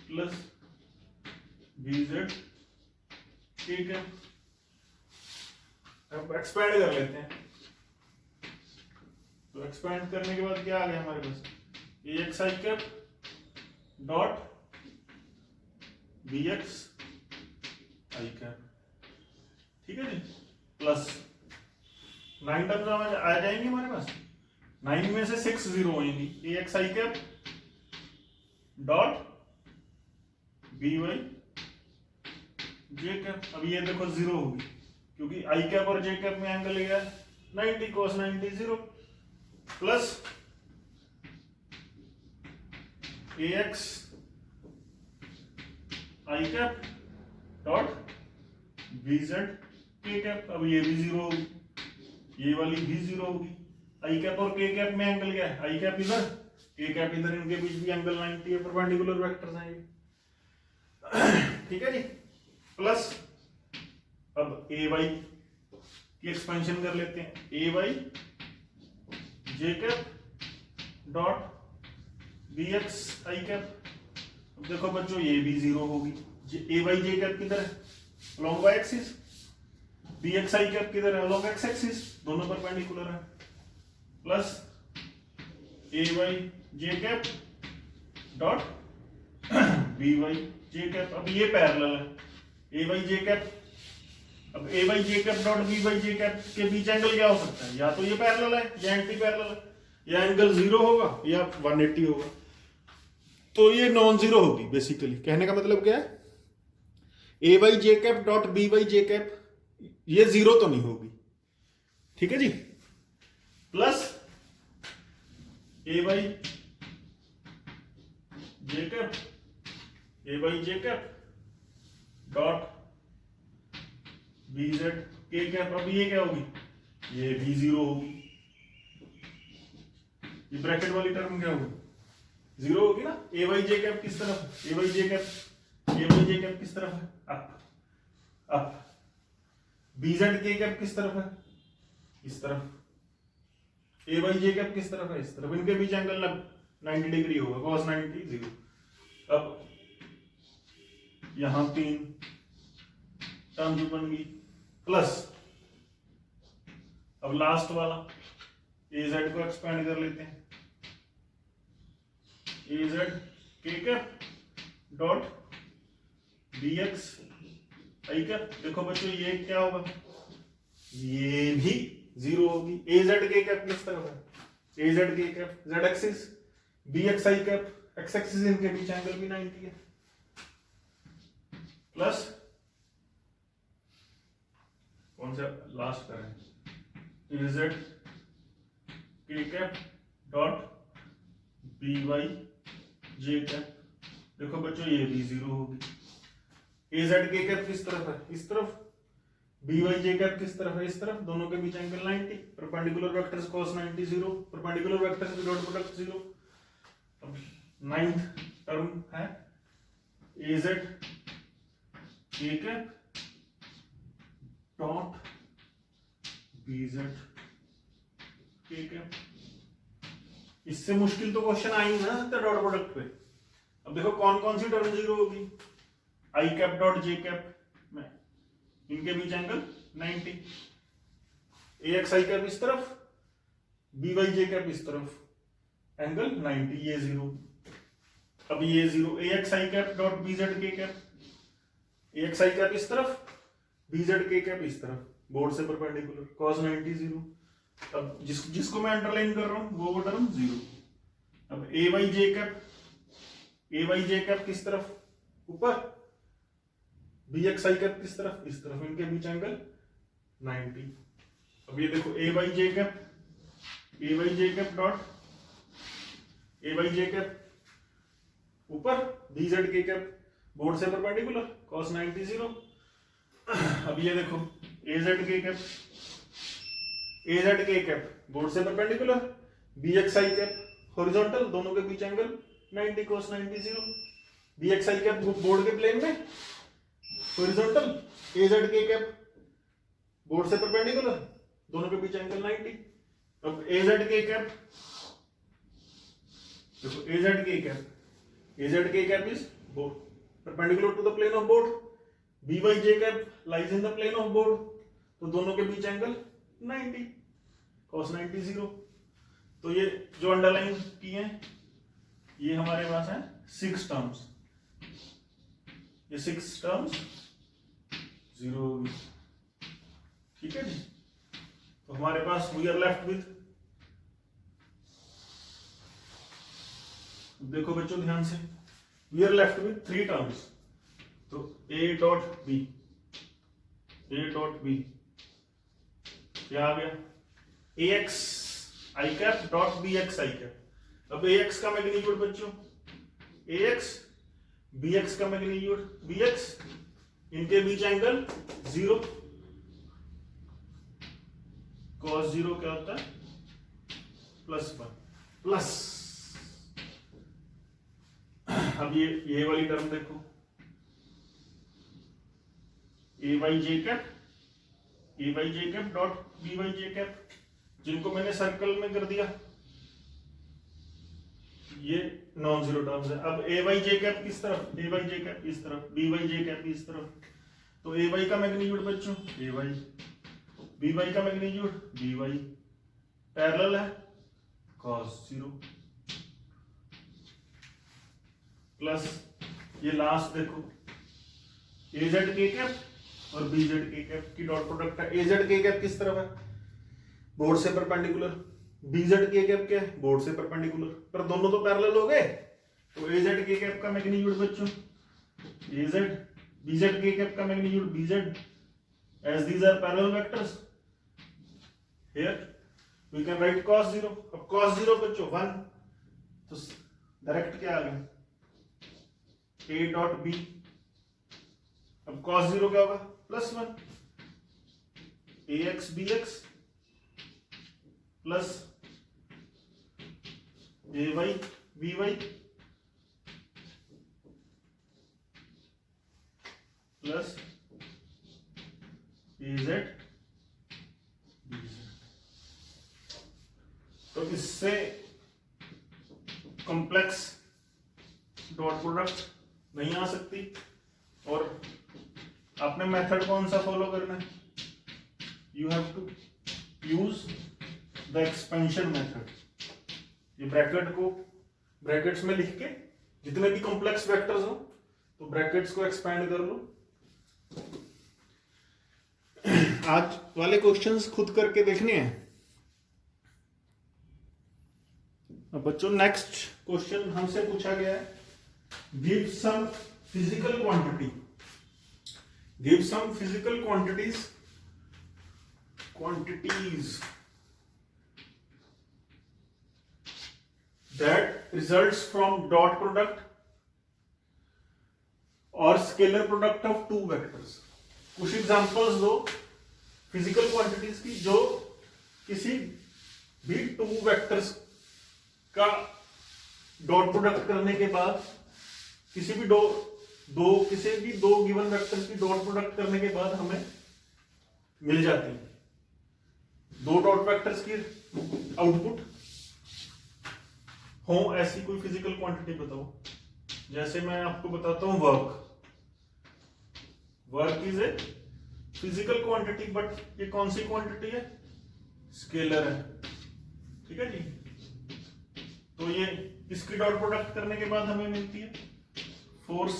plus bz k cap. अब एक्सपैंड कर लेते हैं, तो एक्सपैंड करने के बाद क्या आ गया हमारे पास, ax i cap dot bx i cap. ठीक है जी, प्लस 9 टर्म्स आ जाएंगे हमारे पास, 9 में से 6 जीरो होंगी, ax i cap dot by j cap. अब ये देखो जीरो होगी क्योंकि i कैप और j कैप में एंगल लिया 90 cos 90 0 plus ax i cap dot bz k cap. अब ये भी जीरो होगी, ये वाली भी जीरो होगी। i कैप और k कैप में एंगल क्या है, i कैप इधर k कैप इधर, इनके बीच भी एंगल 90 है, परपेंडिकुलर वेक्टर्स हैं ये। ठीक है जी, प्लस अब ay की एक्सपेंशन कर लेते हैं, ay j cap dot bx i cap. अब देखो बच्चों ये भी जीरो होगी, ay j कैप किधर है, along y axis, bx i cap किधर है, along x एक्सिस, दोनों परपेंडिकुलर है, plus ay j cap dot by j cap. अब ये पैरेलल है, ay j कैप, अब ay j cap dot by j cap के बीच एंगल क्या हो सकता है, या तो ये पैरेलल है या एंटी पैरेलल है, या एंगल जीरो होगा या 180 होगा, तो ये नॉन जीरो होगी। बेसिकली कहने का मतलब क्या है, ay j cap dot by j cap ये जीरो तो नहीं होगी। ठीक है जी, plus ay j cap dot bz k cap. अब ये क्या होगी, ये भी जीरो होगी, ये ब्रैकेट वाली टर्म क्या होगी, जीरो होगी ना। ay j कैप किस तरफ, ay j कैप किस तरफ है, up up, bz k cap किस तरफ है, इस तरफ, ay j कैप किस तरफ है, इस तरफ, इनके बीच एंगल 90 डिग्री होगा, cos 90 0। अब यहां 3 टर्म बन गई, प्लस अब लास्ट वाला ए जेड को एक्सपेंड कर लेते हैं, ए z k cap dot B x i cap. देखो बच्चों ये क्या होगा, ये भी 0 होगी। ए जेड के कैप किस तरफ है, A z k cap z axis, B x i cap x axis, इनके बीच एंगल भी 90 है, प्लस कौन सा लास्ट करें, ए z k cap dot B y j cap. देखो बच्चों ये भी 0 होगी। ए जेड के कैप किस तरफ है, इस तरफ, बी वाई जे कैप किस तरफ है, इस तरफ, दोनों के बीच angle 90, perpendicular vectors cos 90 0, perpendicular vectors की डॉट प्रोडक्ट 0। अब 9th टर्म है A z k cap dot B z k cap. इससे मुश्किल तो क्वेश्चन आ ही ना सकता डॉट प्रोडक्ट पे। अब देखो कौन कौन सी टर्म 0 होगी, आई कैप डॉट जे कैप में इनके बीच angle 90, A x i cap इस तरफ, बी वाई जे कैप इस तरफ, एंगल 90, ये 0। अब ये 0, ए x i cap dot B z k cap, A x i cap इस तरफ, बी जेड के कैप इस तरफ, बोर्ड से परपेंडिकुलर, cos 90 0। अब जिसको मैं अंडरलाइन कर रहा हूं वो टर्म 0। अब ए y j cap, A y j cap किस तरफ, ऊपर, बी एक्स आई कैप किस तरफ, इस तरफ, इनके बीच एंगल 90। अब ये देखो A y j cap, A y j cap dot A y j cap ऊपर, B z k cap board से परपेंडिकुलर, cos 90 0। अब ये देखो ए जेड के कैप, ए जेड के कैप बोर्ड से perpendicular, B x i cap horizontal, दोनों के बीच angle 90 cos 90 0, B x i cap board के प्लेन में horizontal, A z k cap board से परपेंडिकुलर, दोनों के बीच एंगल 90। अब ए जेड के कैप, देखो ए z k cap, A z k cap is board perpendicular to the plane of board, b y j cap lies in the plane of board, तो दोनों के बीच एंगल 90 cos 90 0। तो ये जो underline की है ये हमारे पास है 6 टर्म्स, ये 6 टर्म्स 0 होगी, ठीक है जी। तो हमारे पास वी आर लेफ्ट विथ, देखो बच्चों ध्यान से, we are left with 3 terms. तो A dot B, A dot B क्या आ गया, A x i cap dot B x i cap. अब ए एक्स का मैग्नीट्यूड बच्चों ए एक्स, बी एक्स का मैग्नीट्यूड बी एक्स, इनके बीच एंगल 0, cos 0 क्या होता है +1 प्लस। अब ये वाली टर्म देखो, A y j cap, A y j cap dot B y j cap, जिनको मैंने सर्कल में कर दिया, ये नॉन जीरो टर्म्स है। अब ए वाई जे कैप किस तरफ, ए वाई जे कैप इस तरफ, बी वाई जे कैप इस तरफ, तो ए वाई का मैग्नीट्यूड बच्चों ए वाई, बी वाई का मैग्नीट्यूड बी वाई, पैरेलल है cos 0 प्लस ये लास्ट देखो ए जेड के कैप और बी जेड के कैप की डॉट प्रोडक्ट है। ए जेड के कैप किस तरफ है, बोर्ड से perpendicular, B z k cap क्या है, बोर्ड से परपेंडिकुलर, पर दोनों तो पैरेलल हो गए। तो ए जेड के कैप का मैग्नीट्यूड बच्चों a z, b z k cap का magnitude b z, as these are parallel vectors here we can write cos 0। अब cos 0 बच्चों 1, तो डायरेक्ट क्या आ गया a डॉट b। अब cos 0 क्या होगा +1, ax bx plus ay by plus az bz। तो इससे कॉम्प्लेक्स डॉट प्रोडक्ट नहीं आ सकती। और आपने मेथड कौन सा फॉलो करना है, you have to use the expansion method. ये ब्रैकेट को ब्रैकेट्स में लिख के जितने भी कॉम्प्लेक्स वेक्टर्स हो तो ब्रैकेट्स को एक्सपेंड कर लो। आज वाले क्वेश्चंस खुद करके देखने हैं। अब बच्चों नेक्स्ट क्वेश्चन हमसे पूछा गया है, give some physical quantity, give some physical quantities that results from dot product or scalar product of two vectors। कुछ एग्जांपल्स दो फिजिकल क्वांटिटीज की जो किसी भी टू वेक्टर्स का डॉट प्रोडक्ट करने के बाद किसी भी दो गिवन वेक्टर की डॉट प्रोडक्ट करने के बाद हमें मिल जाती है। दो डॉट वेक्टर्स की आउटपुट हो ऐसी कोई फिजिकल क्वांटिटी बताओ। जैसे मैं आपको बताता हूं work is a physical quantity, but ये कौन सी क्वांटिटी है? स्केलर है, ठीक है जी। तो ये इसकी डॉट प्रोडक्ट करने के बाद हमें मिलती है force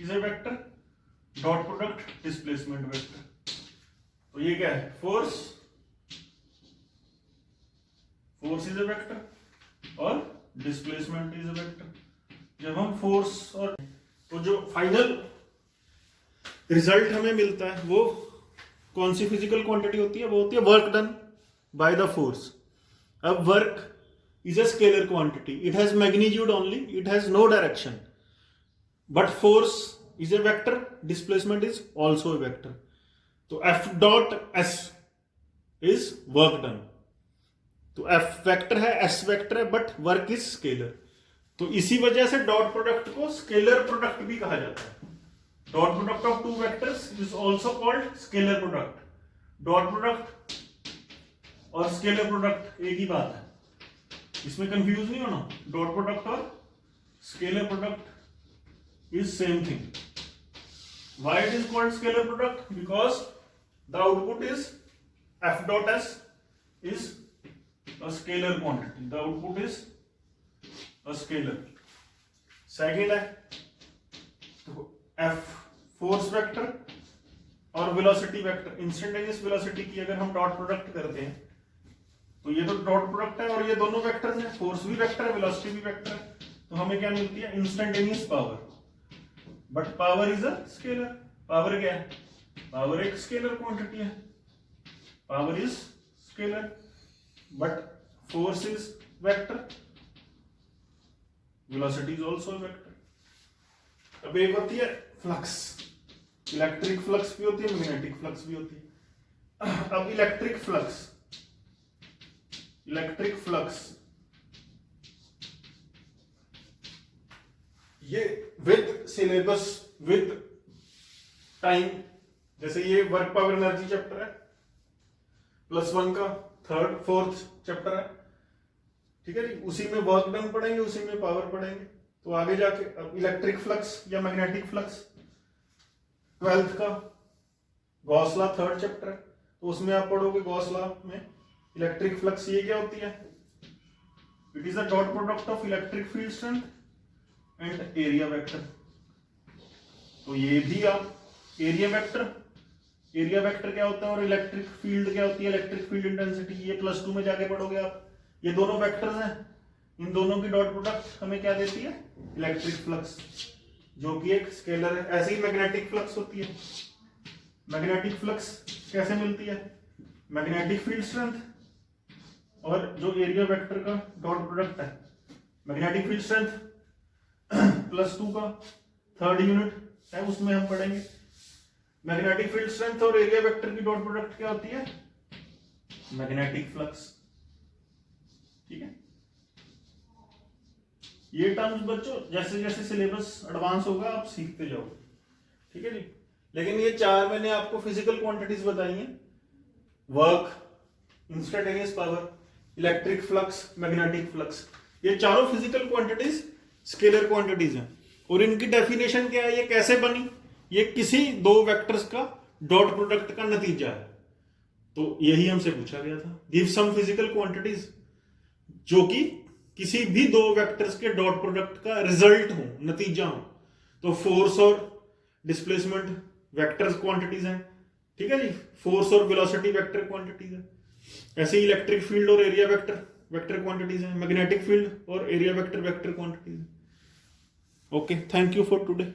is a vector, dot product displacement vector. तो ये क्या है? फोर्स इज ए वेक्टर और डिस्प्लेसमेंट इज अ वेक्टर। जब हम फोर्स और तो जो फाइनल रिजल्ट हमें मिलता है वो कौन सी फिजिकल क्वांटिटी होती है? वो होती है work done by the force. अब work is a scalar quantity, it has magnitude only, it has no direction, but force is a vector, displacement is also a vector. तो F dot S is work done. तो F vector है, S vector है, but work is scalar. तो इसी वजह से dot product को scalar product भी कहा जाता है। Dot product of two vectors is also called scalar product. Dot product और स्केलर प्रोडक्ट एक ही बात है, इसमें कंफ्यूज नहीं होना। डॉट प्रोडक्ट और scalar product is same thing. Why it is called scalar product? Because the output is F dot S is a scalar quantity, the output is a scalar। Second है तो f force vector और velocity vector, instantaneous velocity की अगर हम dot product करते हैं तो ये तो डॉट प्रोडक्ट है और ये दोनों वेक्टर्स हैं, फोर्स भी वेक्टर है, वेलोसिटी भी वेक्टर है। तो हमें क्या मिलती है? Instantaneous power. But power is a scalar. Power क्या है? पावर एक स्केलर क्वांटिटी है, power is scalar, but force is vector, velocity is also a vector। अब एक होती है फ्लक्स, इलेक्ट्रिक फ्लक्स भी होती है, मैग्नेटिक फ्लक्स भी होती है। अब इलेक्ट्रिक फ्लक्स ये विद सिलेबस विद टाइम, जैसे ये वर्क पावर एनर्जी चैप्टर है +1 का थर्ड फोर्थ चैप्टर है, ठीक है जी। उसी में वर्क डन पढ़ेंगे, उसी में पावर पढ़ेंगे। तो आगे जाके अब इलेक्ट्रिक फ्लक्स या मैग्नेटिक फ्लक्स 12th का गॉस लॉ थर्ड चैप्टर है, तो उसमें आप पढ़ोगे गॉस लॉ में इलेक्ट्रिक फ्लक्स ये क्या होती है? It is a dot product of electric field strength and area vector. तो ये भी आप एरिया वेक्टर क्या होता है और इलेक्ट्रिक फील्ड क्या होती है? इलेक्ट्रिक फील्ड इंटेंसिटी, ये +2 में जाके पढ़ोगे आप। ये दोनों वेक्टर्स हैं, इन दोनों की डॉट प्रोडक्ट हमें क्या देती है? इलेक्ट्रिक फ्लक्स, जो कि एक स्केलर है। ऐसे ही मैग्नेटिक फ्लक्स होती है। मैग्नेटिक फ्लक्स कैसे मिलती है? मैग्नेटिक फील्ड स्ट्रेंथ और जो एरिया वेक्टर का डॉट प्रोडक्ट है। मैग्नेटिक फील्ड स्ट्रेंथ +2 का थर्ड यूनिट है, उसमें हम पढ़ेंगे मैग्नेटिक फील्ड स्ट्रेंथ और एरिया वेक्टर की डॉट प्रोडक्ट क्या होती है? मैग्नेटिक फ्लक्स, ठीक है। ये टर्म्स बच्चों जैसे जैसे सिलेबस एडवांस होगा आप सीखते जाओ, ठीक है जी। लेकिन ये चार मैंने आपको फिजिकल क्वांटिटीज बताई हैं, work, instantaneous power, electric flux, magnetic flux. ये चारों फिजिकल क्वांटिटीज स्केलर क्वांटिटीज हैं। और इनकी डेफिनेशन क्या है, ये कैसे बनी? ये किसी दो वेक्टर्स का डॉट प्रोडक्ट का नतीजा है। तो यही हमसे पूछा गया था, गिव सम फिजिकल क्वांटिटीज जो कि किसी भी दो वेक्टर्स के डॉट प्रोडक्ट का रिजल्ट हो, नतीजा हो। तो फोर्स और डिस्प्लेसमेंट वेक्टर्स क्वांटिटीज हैं, ठीक है जी, फोर्स और वेलोसिटी वेक्टर क्वांटिटीज है। ऐसे ही इलेक्ट्रिक फील्ड और एरिया वेक्टर वेक्टर क्वांटिटीज हैं, मैग्नेटिक फील्ड और एरिया वेक्टर वेक्टर क्वांटिटीज हैं। Okay, thank you for today.